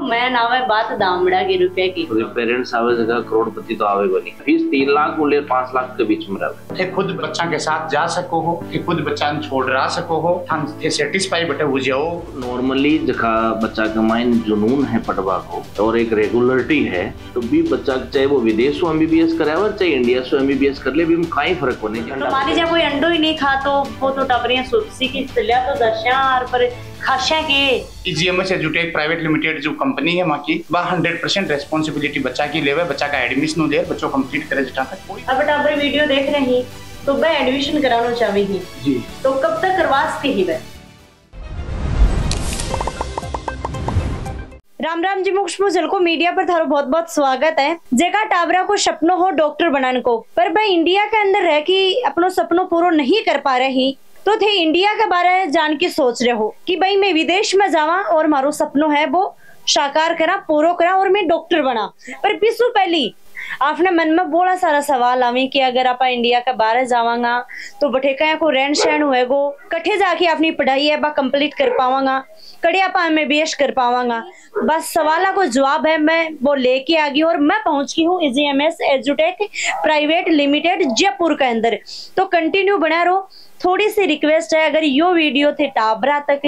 मैं नावे बात दामड़ा की रुपए की पेरेंट्स आवे जगह करोड़पति तो आवेगा नहीं। फीस 3 लाख और 5 लाख के बीच में रहे थे। खुद बच्चा के साथ जा सको हो कि खुद बच्चा छोड़ रहा सको हो, हम थे सेटिस्फाई बटे हो जाओ। नॉर्मली जगह बच्चा का माइंड जुनून है पढ़वा को और एक रेगुलरिटी है, तो भी बच्चा चाहे वो विदेश से एमबीबीएस करावे चाहे इंडिया से एमबीबीएस कर ले, भी में कहीं फर्क होने चाहिए। तो मान लीजिए कोई अंडो ही नहीं खा तो वो तो टबरियां सुप्सी की चलिया तो दर्शन पर खाशा के ईजीएमएस एजुटेक प्राइवेट लिमिटेड जो कंपनी है वहाँ की, वह 100% रेस्पॉन्सिबिलिटी बच्चा की लेवे, बच्चा का एडमिशन ले, बच्चों कंप्लीट करे जटा तक। अब टाबर वीडियो देख रहे हैं तो मैं एडमिशन कराना चाहेगी जी, तो कब तक करवा सकती ही वह? राम राम जी, मुख्य जल को मीडिया पर थारो बहुत बहुत स्वागत है। जेका टाबरा को सपनों हो डॉक्टर बनाने को, पर भाई इंडिया के अंदर रह के अपनो सपनों पूरा नहीं कर पा रही, तो थे इंडिया के बारे में जान के सोच रहे हो कि भाई मैं विदेश में जावा और मारो सपनों है वो साकार करा, पूरा करा और मैं डॉक्टर बना। पर पिसु पहली आपने मन में बड़ा सारा सवाल आवी कि अगर आप इंडिया के बाहर जावांगा तो बठेका को रहन सहन होएगो, कठे जाके अपनी पढ़ाई है बा कंप्लीट कर पावांगा, कड़े आप एमबीबीएस कर पावांगा। बस सवालों को जवाब है मैं वो लेके आ गई और मैं पहुंच गई हूँ ईजीएमएस एजुटेक प्राइवेट लिमिटेड जयपुर के अंदर। तो कंटिन्यू बना रहो। थोड़ी सी रिक्वेस्ट है, अगर यो वीडियो थे टाबरा तक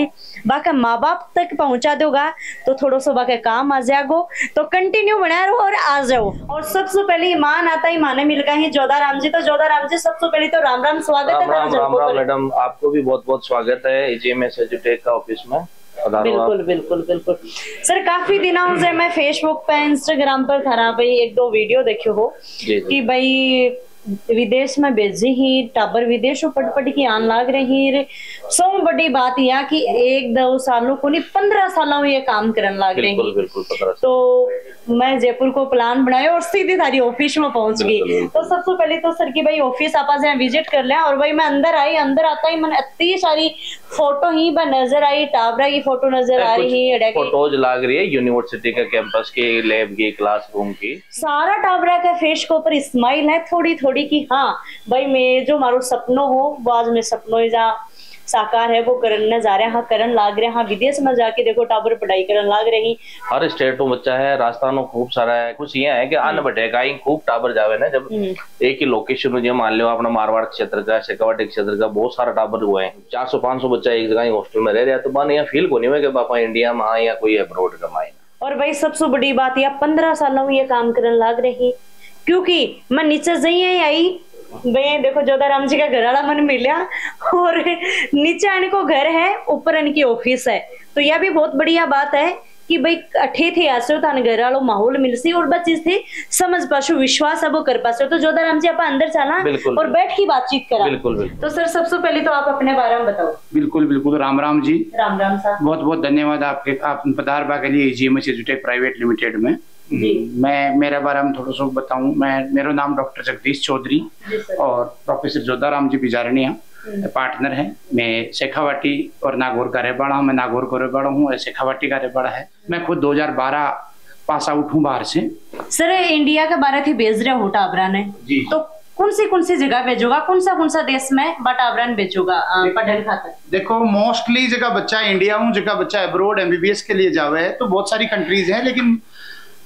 बाका माँ बाप तक पहुंचा दोगा तो थोड़ा सा बाका काम आ जाएगो, तो कंटिन्यू बना रहो और आ जाओ। और सबसे पहले मान आता ही माने मिल गए हैं जोधा राम जी। तो जोधा राम जी सबसे पहले तो राम राम स्वागत है। राम राम मैडम, आपको भी बहुत बहुत स्वागत है ईजीएमएस एजुटेक का ऑफिस में। बिल्कुल बिल्कुल बिल्कुल सर, काफी दिनों से मैं फेसबुक पे इंस्टाग्राम पर था भाई एक दो वीडियो देखे हो कि भाई विदेश में भेजी ही टाबर विदेश पट की आन लाग रही। सौ बड़ी बात यह कि 1-2 सालों को नहीं 15 सालों में ये काम करने लग रही। बिल्कुल तो मैं जयपुर को प्लान बनाया और सीधी थारी ऑफिस में पहुंच गई। तो सबसे पहले तो सर की भाई ऑफिस आप विजिट कर लिया और भाई मैं अंदर आई, अंदर आता ही मन इतनी सारी फोटो ही नजर आई, टाबरा की फोटो नजर आ रही है, फोटोज लग रही है यूनिवर्सिटी का कैंपस की, लैब की, क्लासरूम की, सारा टाबरा का फेस के ऊपर स्माइल है थोड़ी थोड़ी कि हाँ भाई मैं जो मारो सपनों हो वो आज मैं सपनों जा साकार है वो करने जा रहे हैं, हाँ करन लाग रहे हैं। हाँ विदेश में जाके देखो टाबर पढ़ाई करन लाग रही। हर स्टेट में बच्चा है, राजस्थान खूब सारा है। कुछ ये है कि अन्न बटेगा खूब टाबर जावे ना, जब एक ही लोकेशन में मान लो अपना मारवाड़ क्षेत्र का, शेखावाटी क्षेत्र का बहुत सारा टाबर हुए हैं, 400-500 बच्चा एक जगह हॉस्टल में रह रहा है, तो बन यहाँ फील को नहीं हुआ कि पापा इंडिया में आए या कोई अब्रोड कमाए। और भाई सबसे बड़ी बात यह 15 सालों में ये काम करन लाग रही, क्योंकि मैं नीचे जाइए आई भाई देखो जोधा राम जी का घर वाला मन मिला और नीचे आने को घर है, ऊपर इनकी ऑफिस है। तो यह भी बहुत बढ़िया बात है कि भाई अठे थे ऐसे हो तान घर वालों माहौल मिल सी और बच्चे थे समझ पासो, विश्वास है वो कर पासो। तो जोधा राम जी आप अंदर चला और बैठ की बातचीत करा। बिल्कुल। तो सर सबसे पहले तो आप अपने बारे में बताओ। बिल्कुल राम राम जी। राम राम साहब, बहुत बहुत धन्यवाद आपके, आप पधारबा के लिए ईजीएमएस एजुटेक प्राइवेट लिमिटेड में। मैं मेरे बारे में थोड़ा सा बताऊं, मेरा नाम डॉक्टर जगदीश चौधरी और प्रोफेसर जोधा राम जी बिजारनिया पार्टनर है। मैं शेखावाटी और नागौर का रहबाड़ा हूँ, मैं नागौर का रहबाड़ा हूँ, शेखावाटी का रहबाड़ा है। मैं खुद 2012 पास आउट हूँ बाहर से। सर इंडिया के बारे में भेज रहे हो टाबरा ने जी, तो कौन सी जगह भेजोगा, कौन सा देश में टाबरा ने भेजोगा पढ़ने खातर? देखो मोस्टली जगह बच्चा इंडिया हूँ, जगह बच्चा अब्रोड एमबीबीएस के लिए जावे है, तो बहुत सारी कंट्रीज है, लेकिन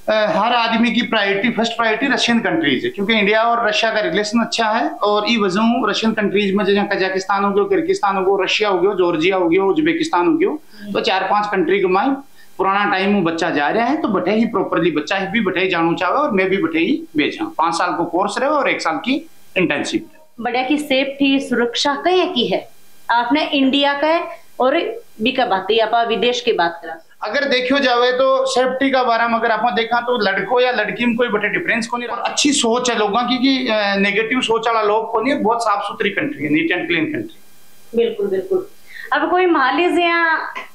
हर आदमी की फर्स्ट प्रायोरिटी रशियन कंट्रीज है, क्योंकि इंडिया और रशिया का रिलेशन अच्छा है। और ई वजह रशियन कंट्रीज में जैसे कजाकिस्तान हो गया, किर्गिस्तान हो गया, रशिया हो गया, जॉर्जिया हो गया, उज्बेकिस्तान हो गया, तो 4-5 कंट्री घुमाई। पुराना टाइम में बच्चा जा रहा है तो बटे ही प्रॉपरली बच्चा भी बटे ही जानू चाहे और मैं भी बटे ही बेचा। 5 साल को कोर्स रहे और 1 साल की इंटर्नशिप। बड़ा की सेफ्टी सुरक्षा कहीं की है आपने इंडिया का और भी का बात है, आप विदेश की बात करा। अगर देखियो जावे तो सेफ्टी का बारे में अगर आप देखा तो लड़कों या लड़की में कोई बड़े डिफरेंस को नहीं। और अच्छी सोच है लोगों की कि नेगेटिव सोच वाला लोग को नहीं, बहुत साफ सुथरी कंट्री है, नीट एंड क्लीन कंट्री। बिल्कुल। अब कोई मान लीजिए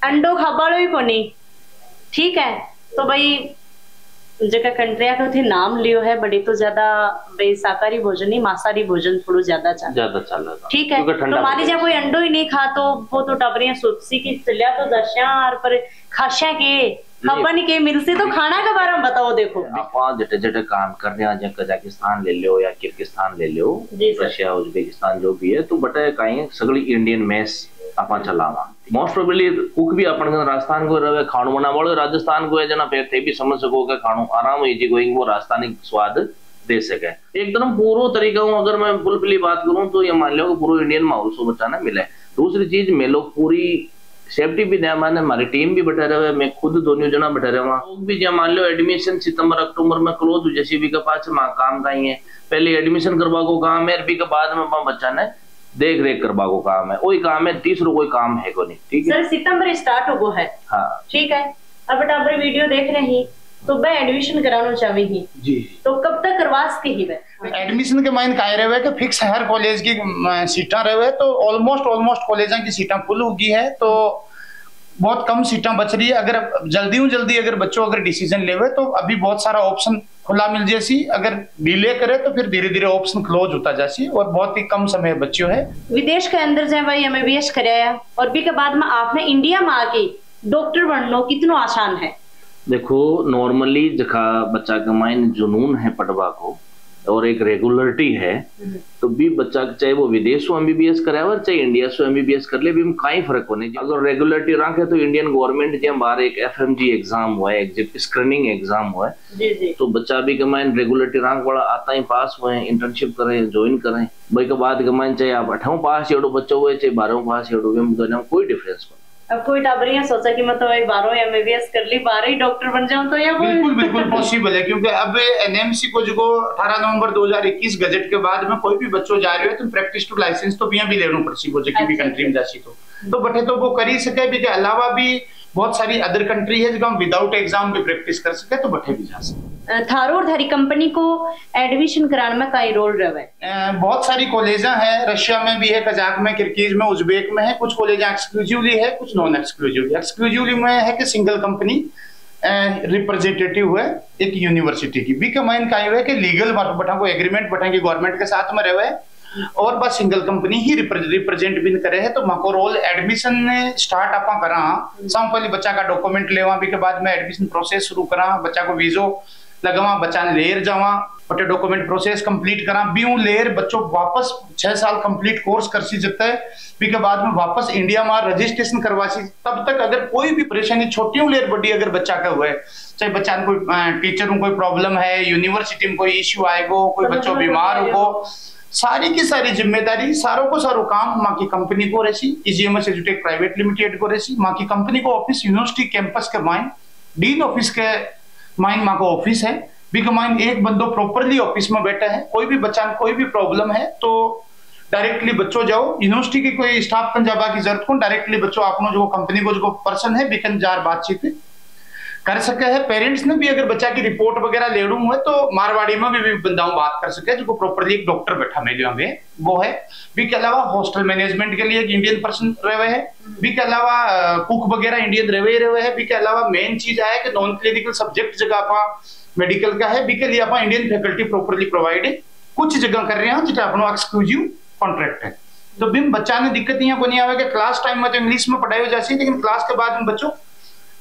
अंडो खाबाड़ो ही को नहीं, ठीक है, तो भाई जगह कंट्रिया का थे नाम लियो है बड़ी, तो ज्यादा भाई शाकाहारी भोजन नहीं मांसाहारी भोजन थोड़ा ज्यादा चल रहा, ठीक है। तो मान लीजिए कोई अंडो ही नहीं खा तो वो तो टबरियां सुप्सी की चलिया तो दर्शन पर खाशा के खबर नहीं के मिलती। तो खाना के बारे में बताओ। देखो आप जटे काम करने हैं, कजाकिस्तान ले लो या किर्गिस्तान ले लो, रशिया उज्बेकिस्तान जो भी है, तो बटे कहीं सगली इंडियन मेस अपन चलावा। मोस्ट प्रोबेबली कुक भी अपन राजस्थान को रहे खाणो बना वाले राजस्थान को है जना फिर थे भी समझ सको के खाणो आराम इजी गोइंग वो राजस्थानी स्वाद दे सके एकदम पूरा तरीका हूँ। अगर मैं फुलफिली बात करूँ तो ये मान लो पूरा इंडियन माहौल से बच्चा ना मिले। दूसरी चीज मैं लोग पूरी सेफ्टी भी दे माने हमारी टीम भी बैठे रहे, मैं खुद दोनों जना बैठे रहे वहाँ भी जब मान लो एडमिशन सितंबर अक्टूबर में क्लोज हो जैसे भी के पास काम का ही है पहले एडमिशन करवा को काम है अरबी के बाद में बच्चा ने देख रेख करवा को काम है वही काम है तीसरा कोई काम है को नहीं। ठीक है सर सितंबर स्टार्ट हो गो है। हाँ ठीक है। अब बेटा आप वीडियो देख रहे हैं तो मैं एडमिशन कराना चाहेगी जी तो कब तक करवा सके ही वह एडमिशन के माइन काय रहे कि फिक्स हर कॉलेज की सीटा रहे तो ऑलमोस्ट कॉलेजा की सीटा फुल हो गई है तो बहुत कम सीटा बच रही है। अगर जल्दी अगर बच्चों अगर डिसीजन लेवे तो अभी बहुत सारा ऑप्शन खुला मिल जैसी अगर डिले करे तो फिर धीरे धीरे ऑप्शन क्लोज होता जैसी और बहुत ही कम समय बच्चों है। विदेश के अंदर जाए भाई MBBS कराया और भी के बाद में आपने इंडिया में आके डॉक्टर बनना कितना आसान है। देखो नॉर्मली जखा बच्चा का माइंड जुनून है पढ़वा को और एक रेगुलरिटी है तो भी बच्चा चाहे वो विदेश से MBBS करावे चाहे इंडिया से MBBS कर ले भी हम कहीं फर्क होने। अगर रेगुलरिटी रखे तो इंडियन गवर्नमेंट जब बाहर एक FMG एग्जाम हुआ है स्क्रीनिंग एग्जाम हुआ है तो बच्चा भी कमाइन रेगुलरिटी रैंक वाला आता ही पास हुए इंटर्नशिप करें ज्वाइन करें भाई के बाद कमाइन चाहे आप 8वीं पास एडो बच्चों हुए चाहे 12वीं पास एडो कोई डिफरेंस। अब कोई टाबरियां सोचा कि मैं तो 12 MBBS कर ली 12 ही डॉक्टर बन जाऊं तो या बिल्कुल पॉसिबल है क्योंकि अब NMC को जो 18 नवंबर 2021 गजट के बाद में कोई भी बच्चों जा रहे हो तो प्रैक्टिस टू लाइसेंस तो भी लेना पड़सी वो जबकि भी कंट्री में जासी तो बटे तो वो कर ही सके भी के अलावा भी बहुत सारी अदर कंट्री है जो हम विदाउट एग्जाम भी प्रैक्टिस कर सके तो बटे भी जा सके। थारो और थारी कंपनी को एडमिशन कराने में कई रोल रहे बहुत सारी कॉलेजा है रशिया में भी है कजाक में किर्गिज में उज्बेक में है कुछ कॉलेजा एक्सक्लूसिवली है कुछ नॉन एक्सक्लूसिवली में है कि सिंगल कंपनी रिप्रेजेंटेटिव है एक यूनिवर्सिटी की भी कमाइन का है कि लीगल बटा को एग्रीमेंट बटा गवर्नमेंट के साथ में रहे और बस सिंगल कंपनी ही रिप्रेजेंट भी करे है तो माको रोल एडमिशन स्टार्ट आपा करा सब पहले बच्चा का डॉक्यूमेंट लेवा भी के बाद में एडमिशन प्रोसेस शुरू करा बच्चा को वीजो लगवा बच्चा लेर जावा बटे डॉक्यूमेंट प्रोसेस कंप्लीट करा भी लेर बच्चों वापस 6 साल कंप्लीट कोर्स कर सी जते भी के बाद में वापस इंडिया में रजिस्ट्रेशन करवा सी तब तक अगर कोई भी परेशानी छोटी लेर बड़ी अगर बच्चा का हुआ है चाहे बच्चा कोई टीचर में कोई प्रॉब्लम है यूनिवर्सिटी में कोई इश्यू आएगो कोई बच्चों बीमार होगो सारी की सारी जिम्मेदारी सारों को सारो काम माँ की कंपनी को रहसी EGMS एजुटेक प्राइवेट लिमिटेड को रहसी माँ की कंपनी को ऑफिस यूनिवर्सिटी कैंपस के माइन डीन ऑफिस के माइन माँ को ऑफिस है भी के माइन एक बंदो प्रॉपरली ऑफिस में बैठा है कोई भी बच्चा कोई भी प्रॉब्लम है तो डायरेक्टली बच्चों जाओ यूनिवर्सिटी की कोई स्टाफ कन जाबा की जरूरत को डायरेक्टली बच्चों आपनो जो कंपनी को जो पर्सन है बिकन जार बातचीत कर सके है। पेरेंट्स ने भी अगर बच्चा की रिपोर्ट वगैरह लेड़ू है तो मारवाड़ी में भी बंदाओं बात कर सके जो प्रॉपरली एक डॉक्टर बैठा मेलियो में वो है भी के अलावा हॉस्टल मैनेजमेंट के लिए एक इंडियन पर्सन रहे है भी के अलावा कुक वगैरह इंडियन रहे है भी के अलावा मेन चीज है कि नॉन क्लिनिकल सब्जेक्ट जगह आप मेडिकल का है भी के लिए आप इंडियन फैकल्टी प्रॉपरली प्रोवाइडेड कुछ जगह कर रहे हैं जिसका अपना एक्सक्लूसिव कॉन्ट्रैक्ट है तो बिम बच्चा ने दिक्कत यहाँ को नहीं आवे क्लास टाइम में तो इंग्लिश में पढ़ाई हो जाती है लेकिन क्लास के बाद में बच्चों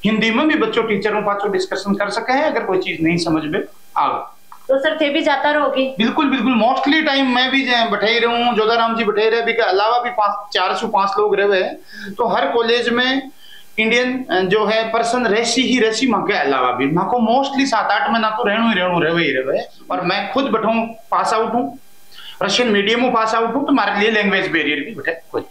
हिंदी में भी बच्चों टीचरों पासों डिस्कशन कर सके हैं अगर कोई चीज नहीं समझ में आवे तो सर थे भी जाता रहोगे बिल्कुल मोस्टली टाइम मैं भी बैठे ही रहूं जोधाराम जी बैठे रहे भी के अलावा भी 405 लोग रहे हैं तो हर कॉलेज में इंडियन जो है पर्सन रहसी माँ के अलावा भी माँ को मोस्टली 7-8 में ना तो रहे और मैं खुद बैठूं पास आउट हूँ रशियन मीडियम में पास आउट हूँ तो हमारे लिए लैंग्वेज बैरियर भी बैठे कोई।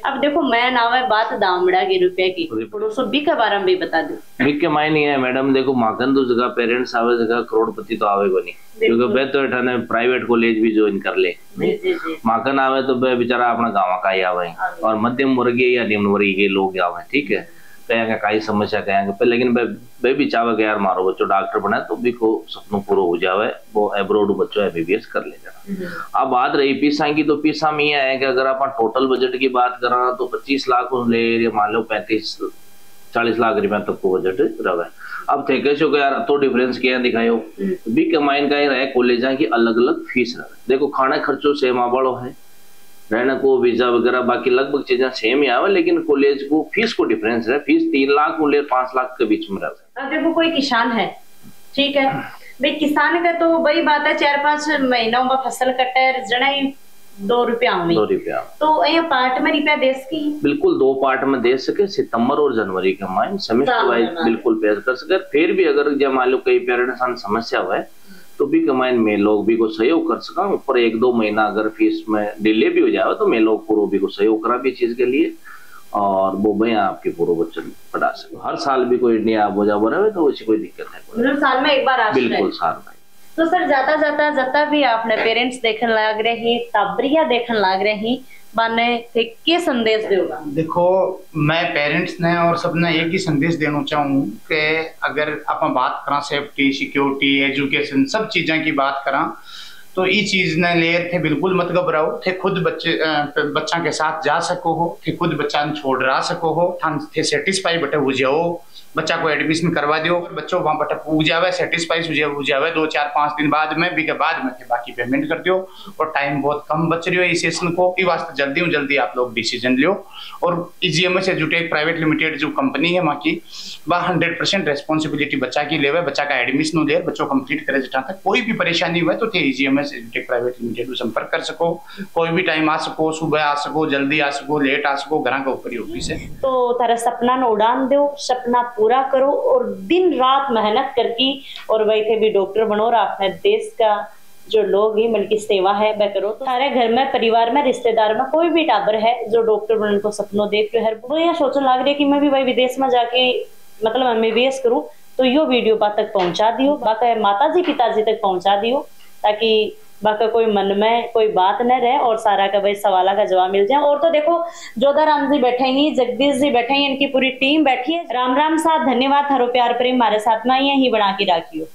अब देखो मैं नाव है बात दामड़ा के रुपए की थोड़ा बी के बारे में भी बता दो। बी के मायने है मैडम देखो माकन तो जगह पेरेंट्स आवे जगह करोड़पति तो आवे को नहीं क्योंकि बे तो एठाने प्राइवेट कॉलेज भी ज्वाइन कर ले माकन आवे तो बे बेचारा अपना गाँव का ही आवे और मध्यम वर्गीय या निम्न वर्गीय लोग आवे ठीक है कहेंगे कई समस्या कहेंगे लेकिन बे भी चाहे कि यार मारो बच्चों डॉक्टर बना तो भी को सपनों पूरा हो जावे वो एब्रोड बच्चों MBBS कर लेगा। अब बात रही पीसा की तो पीसा में यह है कि अगर आप टोटल बजट की बात करा तो 25 लाख ले मान लो 35-40 लाख रुपया तक को बजट रहे। अब थे कैसे यार तो डिफरेंस क्या दिखायो भी कमाइन का ही रहे कॉलेजा की अलग अलग फीस रहे देखो खाना खर्चो सेम आवाड़ो है रहने को वीजा वगैरह बाकी लगभग चीजें सेम ही आवे लेकिन कॉलेज को फीस को डिफरेंस है फीस 3 लाख और 5 लाख के बीच में रहे। अब देखो कोई किसान है ठीक है भाई किसान का तो वही बात है 4-5 महीनों में फसल कटे जना ₹2 में। ₹2। तो ये पार्ट में रुपया देश की बिल्कुल 2 पार्ट में दे सके, सितंबर और जनवरी के माइन सेमेस्टर वाइज बिल्कुल पे कर सके। फिर भी अगर जब मान लो कई पेरेंट्स समस्या हुआ है तो भी कमाइन में लोग भी को सहयोग कर सका। ऊपर 1-2 महीना अगर फीस में डिले भी हो जाए तो मैं लोग पूरा भी को सहयोग करा भी चीज के लिए, और वो मैं आपके पूर्व बच्चन पढ़ा सको। हर साल भी कोई इंडिया आप हो जा रहे तो उसकी कोई दिक्कत नहीं। मतलब साल में एक बार बिल्कुल साल में। तो सर जाता जता भी आपने पेरेंट्स देखने लग रही, टाबरिया देखने लग रही, माने थे के संदेश देगा? देखो मैं पेरेंट्स ने और सबने एक ही संदेश देना चाहूँ कि अगर आप बात करा सेफ्टी, सिक्योरिटी, एजुकेशन सब चीज़ों की बात करा तो ये चीज ने लेर थे बिल्कुल मत घबराओ। थे खुद बच्चा के साथ जा सको हो, थे खुद बच्चा छोड़ रहा सको हो, थे सेटिस्फाई बटे हो जाओ, बच्चा को एडमिशन करवा दियो, बच्चों वहां बटे पूग जावे, सेटिस्फाई हो जावे 2-4-5 दिन बाद में भी के बाद में बाकी पेमेंट कर दियो। और टाइम बहुत कम बच रही है इस सेशन को, इस वास्ते जल्दी आप लोग डिसीजन लियो। और ईजीएमएस एजुटेक प्राइवेट लिमिटेड जो कंपनी है वहाँ की, वह 100% रेस्पॉन्सिबिलिटी बच्चा की लेवे, बच्चा का एडमिशन ले, बच्चों कंप्लीट करे जहाँ तक कोई भी परेशानी हुआ तो थे ईजीएमएस एजुटेक प्राइवेट लिमिटेड संपर्क कर सको। कोई भी टाइम आ सको, सुबह आ सको, जल्दी आ सको, लेट आ सको, घर का ऊपर ही ऑफिस है। तो तारा सपना न उड़ान दो, सपना पूरा करो और दिन रात मेहनत करके और वही थे भी डॉक्टर बनो और अपने देश का जो लोग ही मन की सेवा है वह करो। तो सारे घर में, परिवार में, रिश्तेदार में कोई भी टाबर है जो डॉक्टर बनने को सपनों देख रहे है, वो यह सोचने लग रही है कि मैं भी वही विदेश में जाके मतलब MBBS करूँ, तो यो वीडियो बात तक पहुंचा दियो, बाका माताजी पिताजी तक पहुंचा दियो, ताकि बाका कोई मन में कोई बात न रहे और सारा का भाई सवाल का जवाब मिल जाए। और तो देखो जोधाराम जी बैठे ही, जगदीश जी बैठे ही, इनकी पूरी टीम बैठी है। राम राम साथ, धन्यवाद, हरो प्यार प्रेम हमारे साथ में यही बना के राखियो।